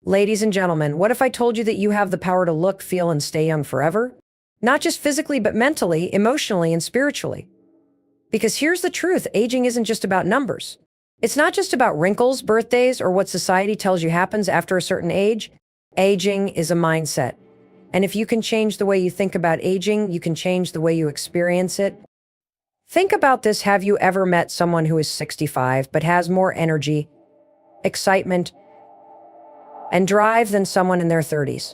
Ladies and gentlemen, what if I told you that you have the power to look, feel, and stay young forever? Not just physically, but mentally, emotionally, and spiritually. Because here's the truth, aging isn't just about numbers. It's not just about wrinkles, birthdays, or what society tells you happens after a certain age. Aging is a mindset. And if you can change the way you think about aging, you can change the way you experience it. Think about this. Have you ever met someone who is 65 but has more energy, excitement, and drive than someone in their 30s?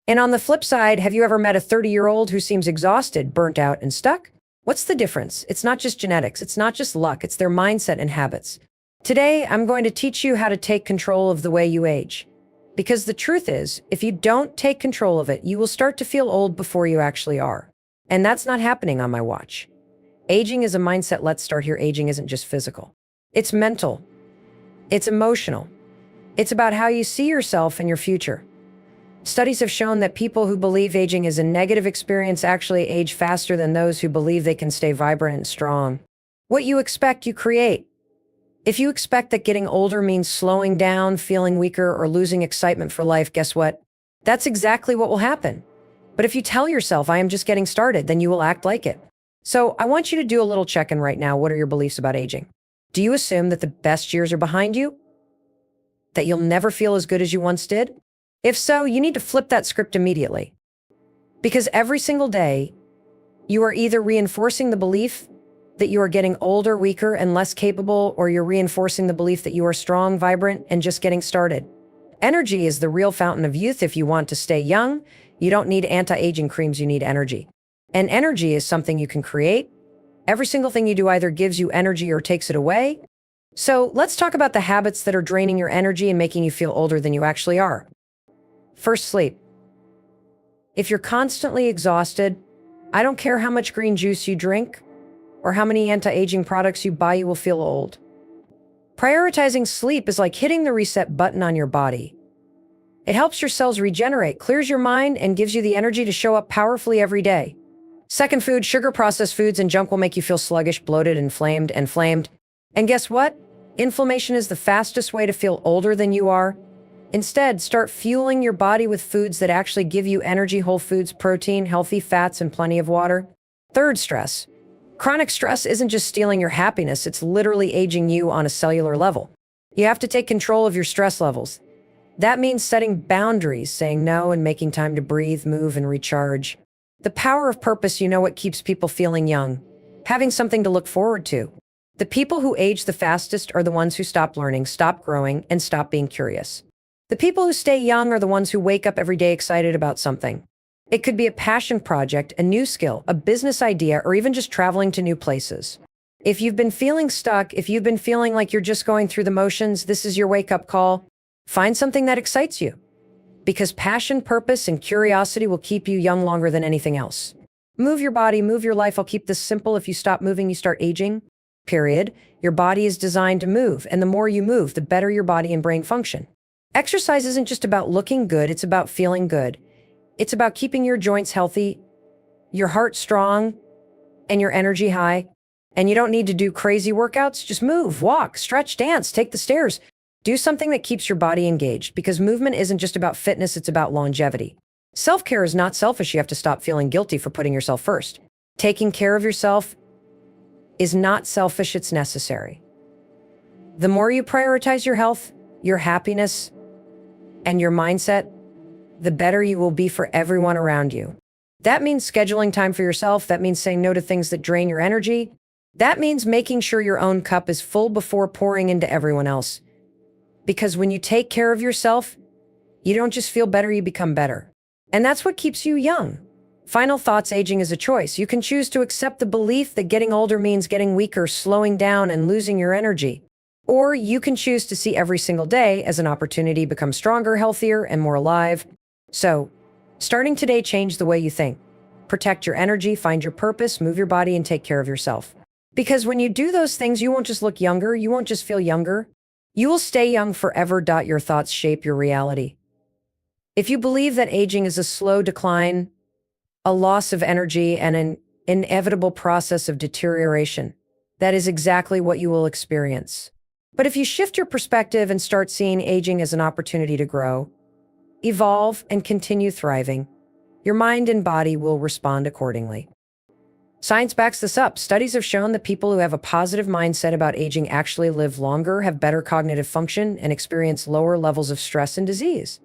And on the flip side, have you ever met a 30-year-old who seems exhausted, burnt out, and stuck? What's the difference? It's not just genetics, it's not just luck, it's their mindset and habits. Today, I'm going to teach you how to take control of the way you age. Because the truth is, if you don't take control of it, you will start to feel old before you actually are. And that's not happening on my watch. Aging is a mindset. Let's start here. Aging isn't just physical. It's mental. It's emotional. It's about how you see yourself and your future. Studies have shown that people who believe aging is a negative experience actually age faster than those who believe they can stay vibrant and strong. What you expect, you create. If you expect that getting older means slowing down, feeling weaker, or losing excitement for life, guess what? That's exactly what will happen. But if you tell yourself, I am just getting started, then you will act like it. So I want you to do a little check-in right now. What are your beliefs about aging? Do you assume that the best years are behind you? That you'll never feel as good as you once did? If so, you need to flip that script immediately. Because every single day, you are either reinforcing the belief that you are getting older, weaker, and less capable, or you're reinforcing the belief that you are strong, vibrant, and just getting started. Energy is the real fountain of youth. If you want to stay young, you don't need anti-aging creams, you need energy. And energy is something you can create. Every single thing you do either gives you energy or takes it away. So let's talk about the habits that are draining your energy and making you feel older than you actually are. First, sleep. If you're constantly exhausted, I don't care how much green juice you drink or how many anti-aging products you buy, you will feel old. Prioritizing sleep is like hitting the reset button on your body. It helps your cells regenerate, clears your mind, and gives you the energy to show up powerfully every day. Second, food. Sugar, processed foods, and junk will make you feel sluggish, bloated, inflamed. And guess what? Inflammation is the fastest way to feel older than you are. Instead, start fueling your body with foods that actually give you energy: whole foods, protein, healthy fats, and plenty of water. Third, stress. Chronic stress isn't just stealing your happiness, it's literally aging you on a cellular level. You have to take control of your stress levels. That means setting boundaries, saying no, and making time to breathe, move, and recharge. The power of purpose. You know what keeps people feeling young? Having something to look forward to. The people who age the fastest are the ones who stop learning, stop growing, and stop being curious. The people who stay young are the ones who wake up every day excited about something. It could be a passion project, a new skill, a business idea, or even just traveling to new places. If you've been feeling stuck, if you've been feeling like you're just going through the motions, this is your wake-up call. Find something that excites you. Because passion, purpose, and curiosity will keep you young longer than anything else. Move your body, move your life. I'll keep this simple. If you stop moving, you start aging. Period. Your body is designed to move, and the more you move, the better your body and brain function. Exercise isn't just about looking good, it's about feeling good. It's about keeping your joints healthy, your heart strong, and your energy high. And you don't need to do crazy workouts. Just move, walk, stretch, dance, take the stairs. Do something that keeps your body engaged, because movement isn't just about fitness, it's about longevity. Self-care is not selfish. You have to stop feeling guilty for putting yourself first. Taking care of yourself is not selfish, it's necessary. The more you prioritize your health, your happiness, and your mindset, the better you will be for everyone around you. That means scheduling time for yourself. That means saying no to things that drain your energy. That means making sure your own cup is full before pouring into everyone else. Because when you take care of yourself, you don't just feel better, you become better. And that's what keeps you young. Final thoughts. Aging is a choice. You can choose to accept the belief that getting older means getting weaker, slowing down, and losing your energy. Or you can choose to see every single day as an opportunity to become stronger, healthier, and more alive. So, starting today, change the way you think. Protect your energy, find your purpose, move your body, and take care of yourself. Because when you do those things, you won't just look younger, you won't just feel younger. You will stay young forever. Your thoughts shape your reality. If you believe that aging is a slow decline, a loss of energy, and an inevitable process of deterioration, that is exactly what you will experience. But if you shift your perspective and start seeing aging as an opportunity to grow, evolve, and continue thriving, your mind and body will respond accordingly. Science backs this up. Studies have shown that people who have a positive mindset about aging actually live longer, have better cognitive function, and experience lower levels of stress and disease.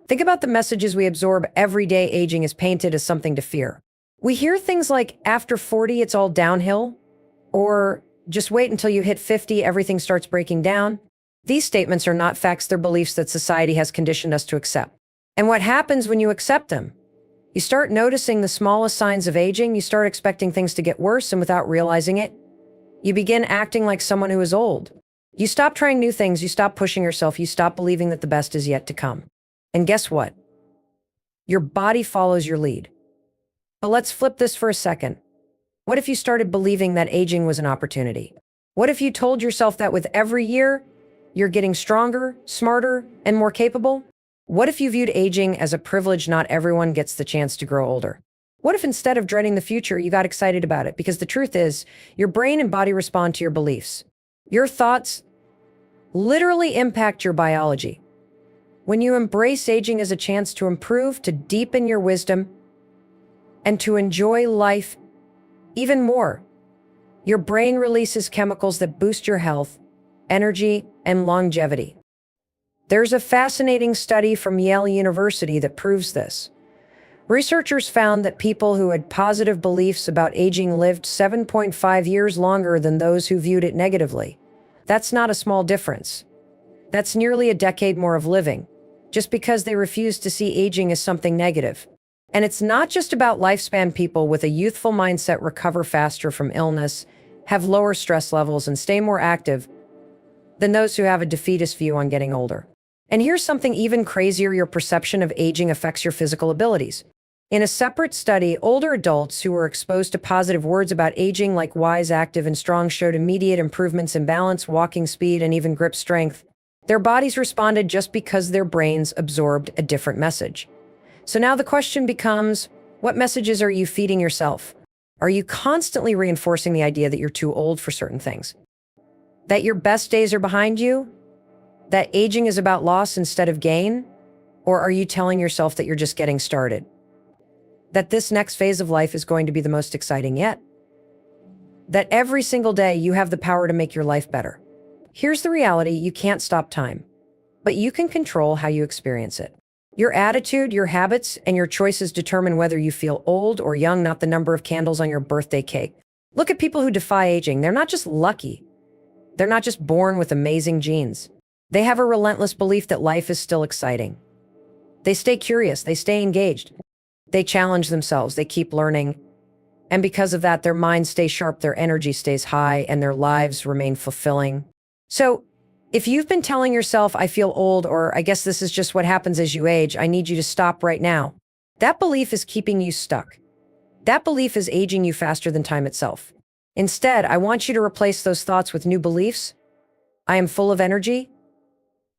Think about the messages we absorb every day. Aging is painted as something to fear. We hear things like, after 40, it's all downhill, or just wait until you hit 50, everything starts breaking down. These statements are not facts, they're beliefs that society has conditioned us to accept. And what happens when you accept them? You start noticing the smallest signs of aging, you start expecting things to get worse, and without realizing it, you begin acting like someone who is old. You stop trying new things, you stop pushing yourself, you stop believing that the best is yet to come. And guess what? Your body follows your lead. But let's flip this for a second. What if you started believing that aging was an opportunity? What if you told yourself that with every year, you're getting stronger, smarter, and more capable? What if you viewed aging as a privilege? Not everyone gets the chance to grow older. What if instead of dreading the future, you got excited about it? Because the truth is, your brain and body respond to your beliefs. Your thoughts literally impact your biology. When you embrace aging as a chance to improve, to deepen your wisdom, and to enjoy life even more, your brain releases chemicals that boost your health, energy, and longevity. There's a fascinating study from Yale University that proves this. Researchers found that people who had positive beliefs about aging lived 7.5 years longer than those who viewed it negatively. That's not a small difference. That's nearly a decade more of living, just because they refused to see aging as something negative. And it's not just about lifespan. People with a youthful mindset recover faster from illness, have lower stress levels, and stay more active than those who have a defeatist view on getting older. And here's something even crazier: your perception of aging affects your physical abilities. In a separate study, older adults who were exposed to positive words about aging, like wise, active, and strong, showed immediate improvements in balance, walking speed, and even grip strength. Their bodies responded just because their brains absorbed a different message. So now the question becomes, what messages are you feeding yourself? Are you constantly reinforcing the idea that you're too old for certain things? That your best days are behind you? That aging is about loss instead of gain? Or are you telling yourself that you're just getting started? That this next phase of life is going to be the most exciting yet? That every single day you have the power to make your life better? Here's the reality: you can't stop time, but you can control how you experience it. Your attitude, your habits, and your choices determine whether you feel old or young, not the number of candles on your birthday cake. Look at people who defy aging. They're not just lucky. They're not just born with amazing genes. They have a relentless belief that life is still exciting. They stay curious, they stay engaged, they challenge themselves, they keep learning. And because of that, their minds stay sharp, their energy stays high, and their lives remain fulfilling. So, if you've been telling yourself, I feel old, or I guess this is just what happens as you age, I need you to stop right now. That belief is keeping you stuck. That belief is aging you faster than time itself. Instead, I want you to replace those thoughts with new beliefs. I am full of energy,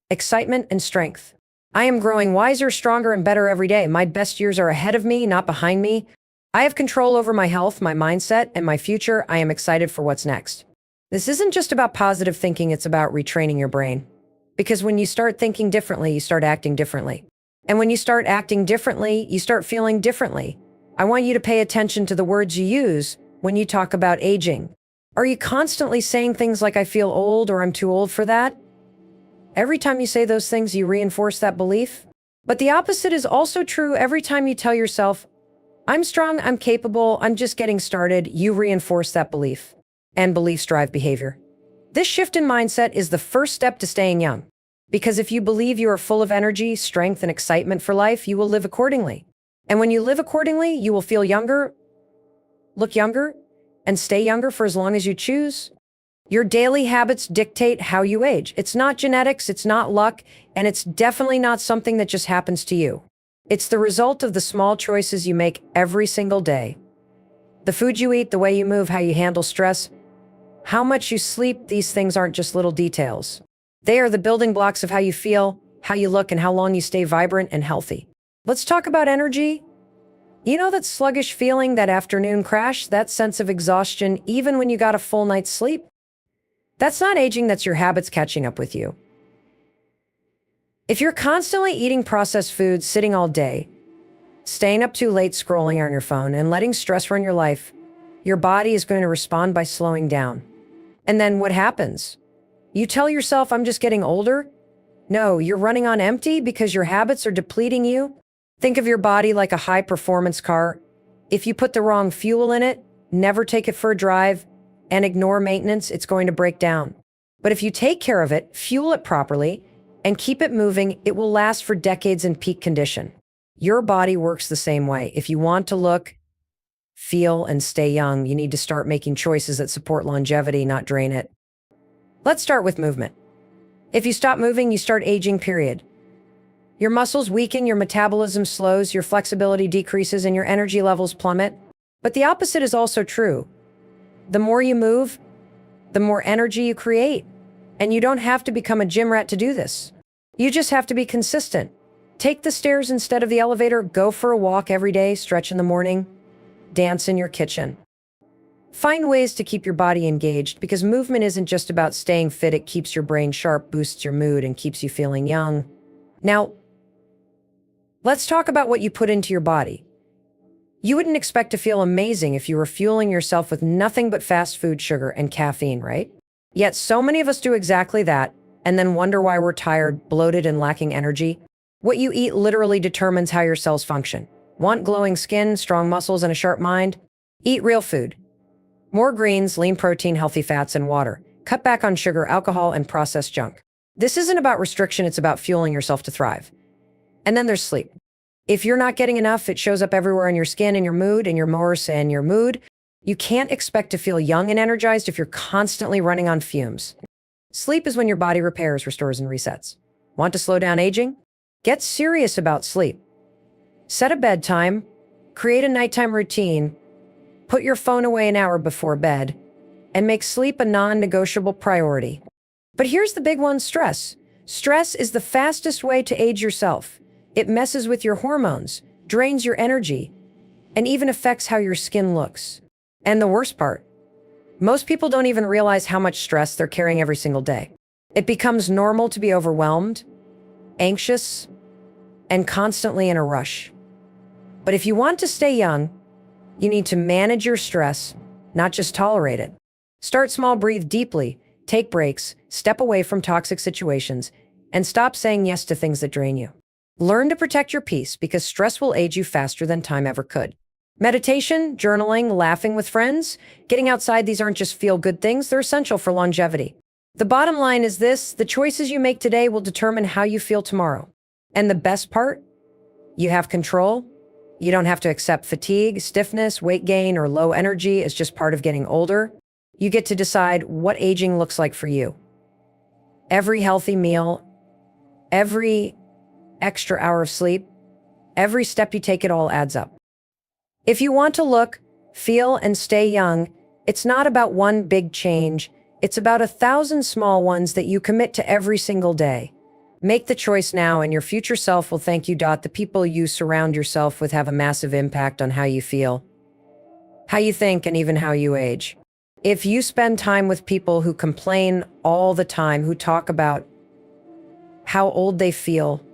excitement, and strength. I am growing wiser, stronger, and better every day. My best years are ahead of me, not behind me. I have control over my health, my mindset, and my future. I am excited for what's next. This isn't just about positive thinking, it's about retraining your brain. Because when you start thinking differently, you start acting differently. And when you start acting differently, you start feeling differently. I want you to pay attention to the words you use when you talk about aging. Are you constantly saying things like, I feel old, or I'm too old for that? Every time you say those things, you reinforce that belief. But the opposite is also true. Every time you tell yourself, I'm strong, I'm capable, I'm just getting started, you reinforce that belief. And beliefs drive behavior. This shift in mindset is the first step to staying young. Because if you believe you are full of energy, strength, and excitement for life, you will live accordingly. And when you live accordingly, you will feel younger, look younger, and stay younger for as long as you choose. Your daily habits dictate how you age. It's not genetics, it's not luck, and it's definitely not something that just happens to you. It's the result of the small choices you make every single day. The food you eat, the way you move, how you handle stress, how much you sleep. These things aren't just little details. They are the building blocks of how you feel, how you look, and how long you stay vibrant and healthy. Let's talk about energy. You know that sluggish feeling, that afternoon crash, that sense of exhaustion, even when you got a full night's sleep? That's not aging, that's your habits catching up with you. If you're constantly eating processed foods, sitting all day, staying up too late scrolling on your phone, and letting stress run your life, your body is going to respond by slowing down. And then what happens? You tell yourself, I'm just getting older? No, you're running on empty because your habits are depleting you. Think of your body like a high-performance car. If you put the wrong fuel in it, never take it for a drive, and ignore maintenance, it's going to break down. But if you take care of it, fuel it properly, and keep it moving, it will last for decades in peak condition. Your body works the same way. If you want to look, feel, and stay young, you need to start making choices that support longevity, not drain it. Let's start with movement. If you stop moving, you start aging, period. Your muscles weaken, your metabolism slows, your flexibility decreases, and your energy levels plummet. But the opposite is also true. The more you move, the more energy you create. And you don't have to become a gym rat to do this. You just have to be consistent. Take the stairs instead of the elevator, go for a walk every day, stretch in the morning, dance in your kitchen. Find ways to keep your body engaged, because movement isn't just about staying fit, it keeps your brain sharp, boosts your mood, and keeps you feeling young. Now, let's talk about what you put into your body. You wouldn't expect to feel amazing if you were fueling yourself with nothing but fast food, sugar, and caffeine, right? Yet so many of us do exactly that, and then wonder why we're tired, bloated, and lacking energy. What you eat literally determines how your cells function. Want glowing skin, strong muscles, and a sharp mind? Eat real food. More greens, lean protein, healthy fats, and water. Cut back on sugar, alcohol, and processed junk. This isn't about restriction, it's about fueling yourself to thrive. And then there's sleep. If you're not getting enough, it shows up everywhere in your skin, in your mood, in your morse, and your mood. You can't expect to feel young and energized if you're constantly running on fumes. Sleep is when your body repairs, restores, and resets. Want to slow down aging? Get serious about sleep. Set a bedtime, create a nighttime routine, put your phone away an hour before bed, and make sleep a non-negotiable priority. But here's the big one, stress. Stress is the fastest way to age yourself. It messes with your hormones, drains your energy, and even affects how your skin looks. And the worst part, most people don't even realize how much stress they're carrying every single day. It becomes normal to be overwhelmed, anxious, and constantly in a rush. But if you want to stay young, you need to manage your stress, not just tolerate it. Start small, breathe deeply, take breaks, step away from toxic situations, and stop saying yes to things that drain you. Learn to protect your peace, because stress will age you faster than time ever could. Meditation, journaling, laughing with friends, getting outside, these aren't just feel-good things, they're essential for longevity. The bottom line is this: the choices you make today will determine how you feel tomorrow. And the best part? You have control. You don't have to accept fatigue, stiffness, weight gain, or low energy as just part of getting older. You get to decide what aging looks like for you. Every healthy meal, every extra hour of sleep, every step you take, it all adds up. If you want to look, feel, and stay young, it's not about one big change. It's about 1,000 small ones that you commit to every single day. Make the choice now, and your future self will thank you. The people you surround yourself with have a massive impact on how you feel, how you think, and even how you age. If you spend time with people who complain all the time, who talk about how old they feel,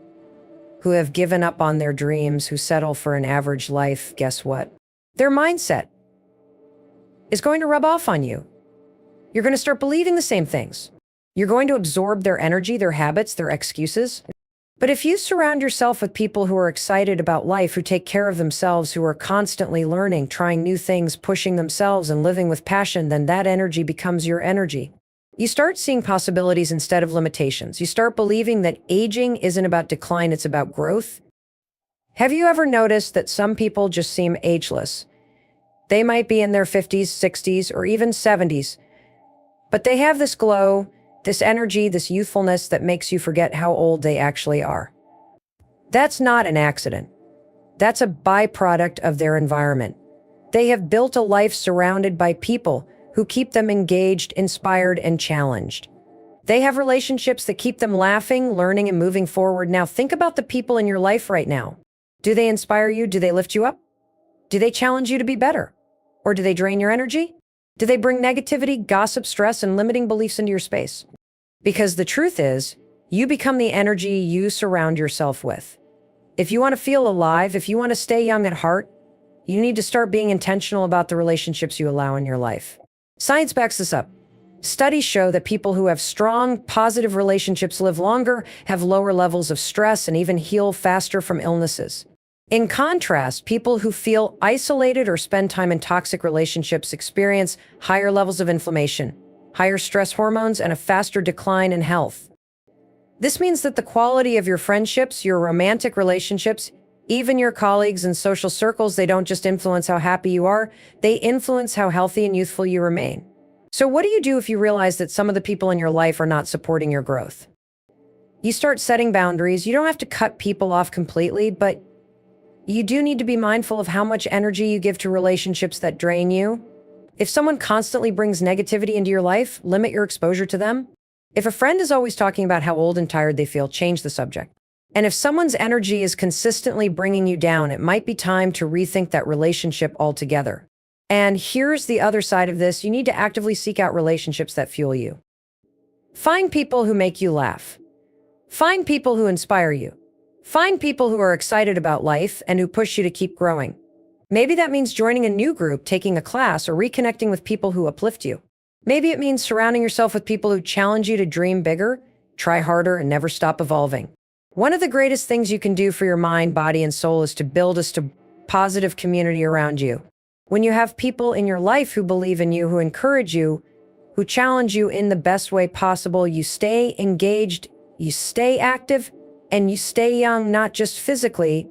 who have given up on their dreams, who settle for an average life, guess what? Their mindset is going to rub off on you. You're going to start believing the same things. You're going to absorb their energy, their habits, their excuses. But if you surround yourself with people who are excited about life, who take care of themselves, who are constantly learning, trying new things, pushing themselves, and living with passion, then that energy becomes your energy. You start seeing possibilities instead of limitations. You start believing that aging isn't about decline, it's about growth. Have you ever noticed that some people just seem ageless? They might be in their 50s, 60s, or even 70s, but they have this glow, this energy, this youthfulness that makes you forget how old they actually are. That's not an accident. That's a byproduct of their environment. They have built a life surrounded by people who keep them engaged, inspired, and challenged. They have relationships that keep them laughing, learning, and moving forward. Now, think about the people in your life right now. Do they inspire you? Do they lift you up? Do they challenge you to be better? Or do they drain your energy? Do they bring negativity, gossip, stress, and limiting beliefs into your space? Because the truth is, you become the energy you surround yourself with. If you want to feel alive, if you want to stay young at heart, you need to start being intentional about the relationships you allow in your life. Science backs this up. Studies show that people who have strong, positive relationships live longer, have lower levels of stress, and even heal faster from illnesses. In contrast, people who feel isolated or spend time in toxic relationships experience higher levels of inflammation, higher stress hormones, and a faster decline in health. This means that the quality of your friendships, your romantic relationships, even your colleagues and social circles, they don't just influence how happy you are, they influence how healthy and youthful you remain. So what do you do if you realize that some of the people in your life are not supporting your growth? You start setting boundaries. You don't have to cut people off completely, but you do need to be mindful of how much energy you give to relationships that drain you. If someone constantly brings negativity into your life, limit your exposure to them. If a friend is always talking about how old and tired they feel, change the subject. And if someone's energy is consistently bringing you down, it might be time to rethink that relationship altogether. And here's the other side of this. You need to actively seek out relationships that fuel you. Find people who make you laugh. Find people who inspire you. Find people who are excited about life and who push you to keep growing. Maybe that means joining a new group, taking a class, or reconnecting with people who uplift you. Maybe it means surrounding yourself with people who challenge you to dream bigger, try harder, and never stop evolving. One of the greatest things you can do for your mind, body, and soul is to build a positive community around you. When you have people in your life who believe in you, who encourage you, who challenge you in the best way possible, you stay engaged, you stay active, and you stay young, not just physically,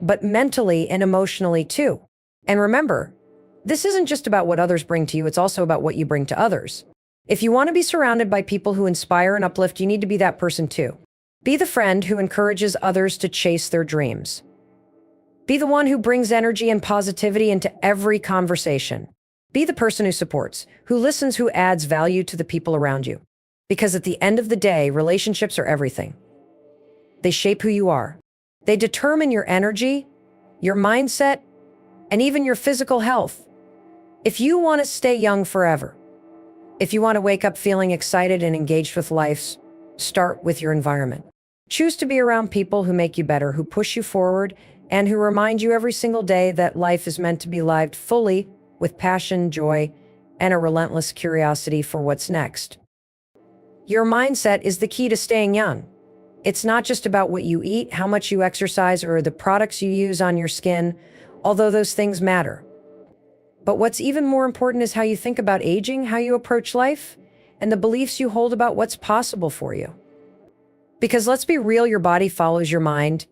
but mentally and emotionally too. And remember, this isn't just about what others bring to you, it's also about what you bring to others. If you want to be surrounded by people who inspire and uplift, you need to be that person too. Be the friend who encourages others to chase their dreams. Be the one who brings energy and positivity into every conversation. Be the person who supports, who listens, who adds value to the people around you. Because at the end of the day, relationships are everything. They shape who you are. They determine your energy, your mindset, and even your physical health. If you want to stay young forever, if you want to wake up feeling excited and engaged with life, start with your environment. Choose to be around people who make you better, who push you forward, and who remind you every single day that life is meant to be lived fully with passion, joy, and a relentless curiosity for what's next. Your mindset is the key to staying young. It's not just about what you eat, how much you exercise, or the products you use on your skin, although those things matter. But what's even more important is how you think about aging, how you approach life, and the beliefs you hold about what's possible for you. Because let's be real, your body follows your mind.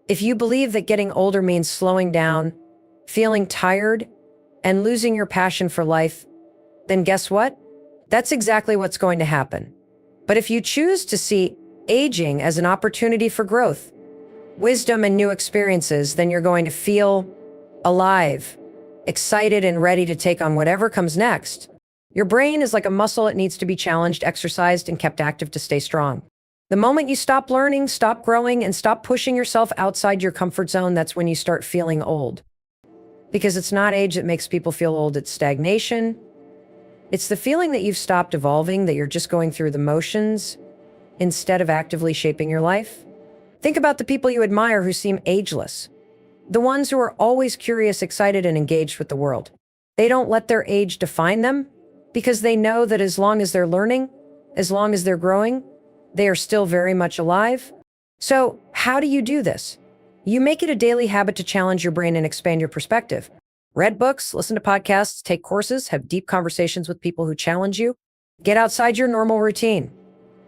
If you believe that getting older means slowing down, feeling tired, and losing your passion for life, then guess what? That's exactly what's going to happen. But if you choose to see aging as an opportunity for growth, wisdom, and new experiences, then you're going to feel alive, excited, and ready to take on whatever comes next. Your brain is like a muscle. It needs to be challenged, exercised, and kept active to stay strong. The moment you stop learning, stop growing, and stop pushing yourself outside your comfort zone, that's when you start feeling old. Because it's not age that makes people feel old, it's stagnation. It's the feeling that you've stopped evolving, that you're just going through the motions instead of actively shaping your life. Think about the people you admire who seem ageless. The ones who are always curious, excited, and engaged with the world. They don't let their age define them because they know that as long as they're learning, as long as they're growing, they are still very much alive. So how do you do this? You make it a daily habit to challenge your brain and expand your perspective. Read books, listen to podcasts, take courses, have deep conversations with people who challenge you. Get outside your normal routine.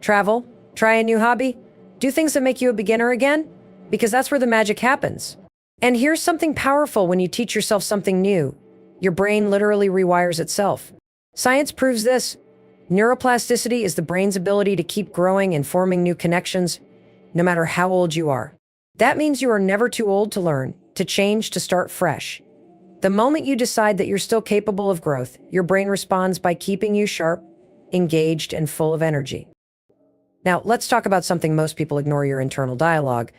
Travel, try a new hobby, do things that make you a beginner again, because that's where the magic happens. And here's something powerful: when you teach yourself something new, your brain literally rewires itself. Science proves this. Neuroplasticity is the brain's ability to keep growing and forming new connections, no matter how old you are. That means you are never too old to learn, to change, to start fresh. The moment you decide that you're still capable of growth, your brain responds by keeping you sharp, engaged, and full of energy. Now, let's talk about something most people ignore: your internal dialogue.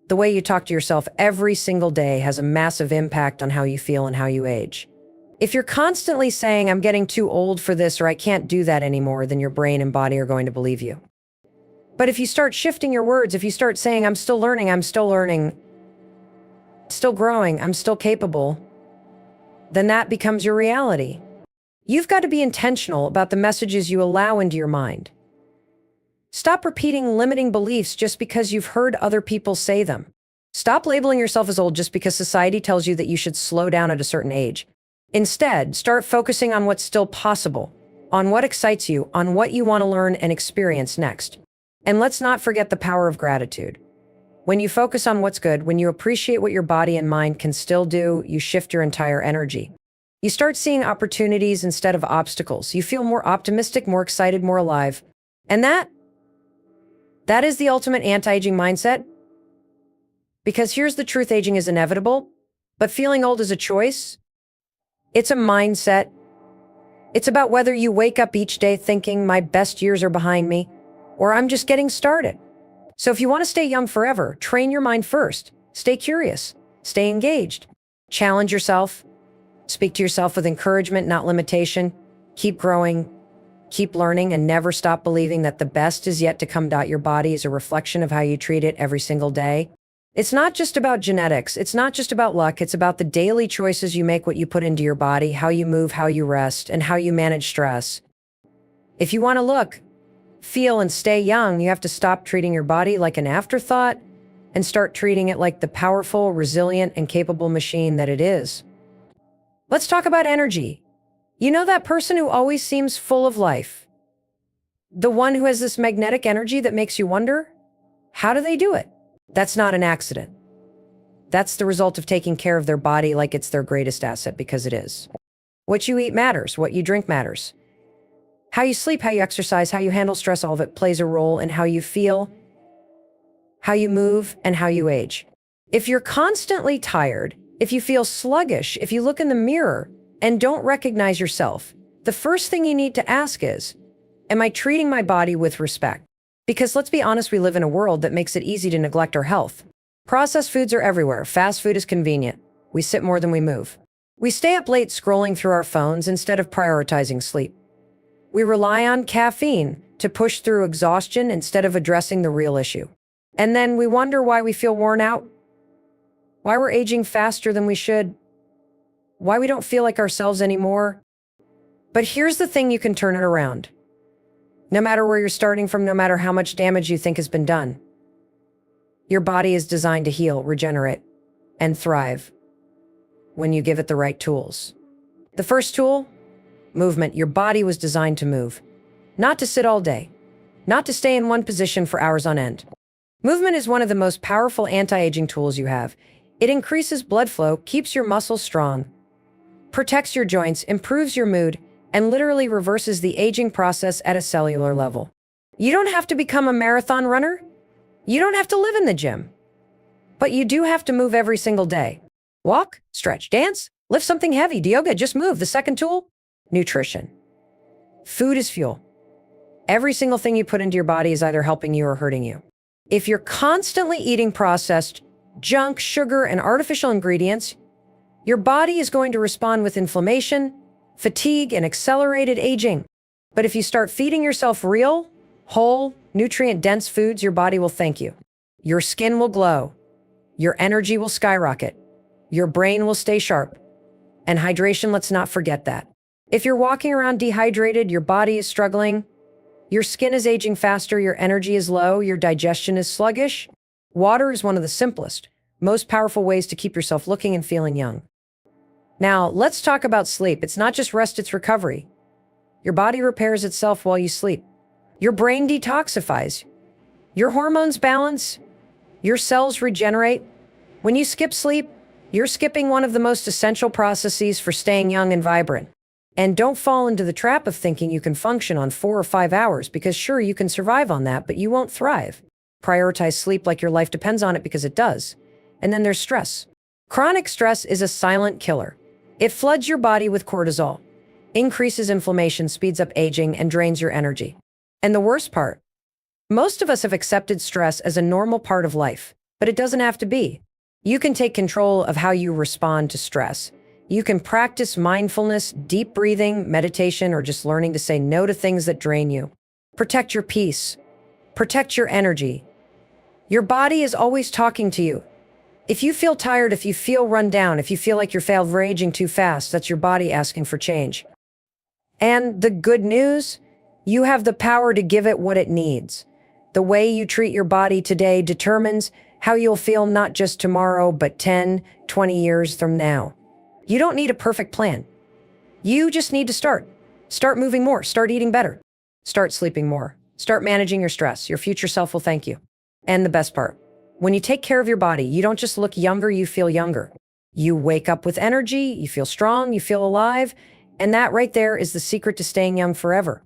The way you talk to yourself every single day has a massive impact on how you feel and how you age. If you're constantly saying, I'm getting too old for this or I can't do that anymore, then your brain and body are going to believe you. But if you start shifting your words, if you start saying, I'm still learning, still growing, I'm still capable, then that becomes your reality. You've got to be intentional about the messages you allow into your mind. Stop repeating limiting beliefs just because you've heard other people say them. Stop labeling yourself as old just because society tells you that you should slow down at a certain age. Instead, start focusing on what's still possible, on what excites you, on what you want to learn and experience next. And let's not forget the power of gratitude. When you focus on what's good, when you appreciate what your body and mind can still do, you shift your entire energy. You start seeing opportunities instead of obstacles. You feel more optimistic, more excited, more alive. And that is the ultimate anti-aging mindset. Because here's the truth, aging is inevitable, but feeling old is a choice. It's a mindset. It's about whether you wake up each day thinking my best years are behind me, or I'm just getting started. So if you want to stay young forever, train your mind first. Stay curious. Stay engaged. Challenge yourself. Speak to yourself with encouragement, not limitation. Keep growing. Keep learning, and never stop believing that the best is yet to come. Your body is a reflection of how you treat it every single day. It's not just about genetics. It's not just about luck. It's about the daily choices you make, what you put into your body, how you move, how you rest, and how you manage stress. If you want to look, feel, and stay young, you have to stop treating your body like an afterthought and start treating it like the powerful, resilient, and capable machine that it is. Let's talk about energy. You know that person who always seems full of life? The one who has this magnetic energy that makes you wonder, how do they do it? That's not an accident. That's the result of taking care of their body like it's their greatest asset, because it is. What you eat matters. What you drink matters. How you sleep, how you exercise, how you handle stress, all of it plays a role in how you feel, how you move, and how you age. If you're constantly tired, if you feel sluggish, if you look in the mirror and don't recognize yourself, the first thing you need to ask is, am I treating my body with respect? Because let's be honest, we live in a world that makes it easy to neglect our health. Processed foods are everywhere. Fast food is convenient. We sit more than we move. We stay up late scrolling through our phones instead of prioritizing sleep. We rely on caffeine to push through exhaustion instead of addressing the real issue. And then we wonder why we feel worn out, why we're aging faster than we should, why we don't feel like ourselves anymore. But here's the thing, you can turn it around. No matter where you're starting from, no matter how much damage you think has been done, your body is designed to heal, regenerate, and thrive when you give it the right tools. The first tool, movement. Your body was designed to move, not to sit all day, not to stay in one position for hours on end. Movement is one of the most powerful anti-aging tools you have. It increases blood flow, keeps your muscles strong, protects your joints, improves your mood, and literally reverses the aging process at a cellular level. You don't have to become a marathon runner. You don't have to live in the gym. But you do have to move every single day. Walk, stretch, dance, lift something heavy, do yoga, just move. The second tool, nutrition. Food is fuel. Every single thing you put into your body is either helping you or hurting you. If you're constantly eating processed junk, sugar, and artificial ingredients, your body is going to respond with inflammation, fatigue, and accelerated aging. But if you start feeding yourself real, whole, nutrient-dense foods, your body will thank you. Your skin will glow. Your energy will skyrocket. Your brain will stay sharp. And hydration, let's not forget that. If you're walking around dehydrated, your body is struggling, your skin is aging faster, your energy is low, your digestion is sluggish, water is one of the simplest, most powerful ways to keep yourself looking and feeling young. Now, let's talk about sleep. It's not just rest, it's recovery. Your body repairs itself while you sleep. Your brain detoxifies. Your hormones balance. Your cells regenerate. When you skip sleep, you're skipping one of the most essential processes for staying young and vibrant. And don't fall into the trap of thinking you can function on 4 or 5 hours, because sure, you can survive on that, but you won't thrive. Prioritize sleep like your life depends on it, because it does. And then there's stress. Chronic stress is a silent killer. It floods your body with cortisol, increases inflammation, speeds up aging, and drains your energy. And the worst part, most of us have accepted stress as a normal part of life, but it doesn't have to be. You can take control of how you respond to stress. You can practice mindfulness, deep breathing, meditation, or just learning to say no to things that drain you. Protect your peace. Protect your energy. Your body is always talking to you. If you feel tired, if you feel run down, if you feel like you're raging too fast, that's your body asking for change. And the good news, you have the power to give it what it needs. The way you treat your body today determines how you'll feel not just tomorrow, but 10, 20 years from now. You don't need a perfect plan. You just need to start. Start moving more. Start eating better. Start sleeping more. Start managing your stress. Your future self will thank you. And the best part, when you take care of your body, you don't just look younger, you feel younger. You wake up with energy, you feel strong, you feel alive, and that right there is the secret to staying young forever.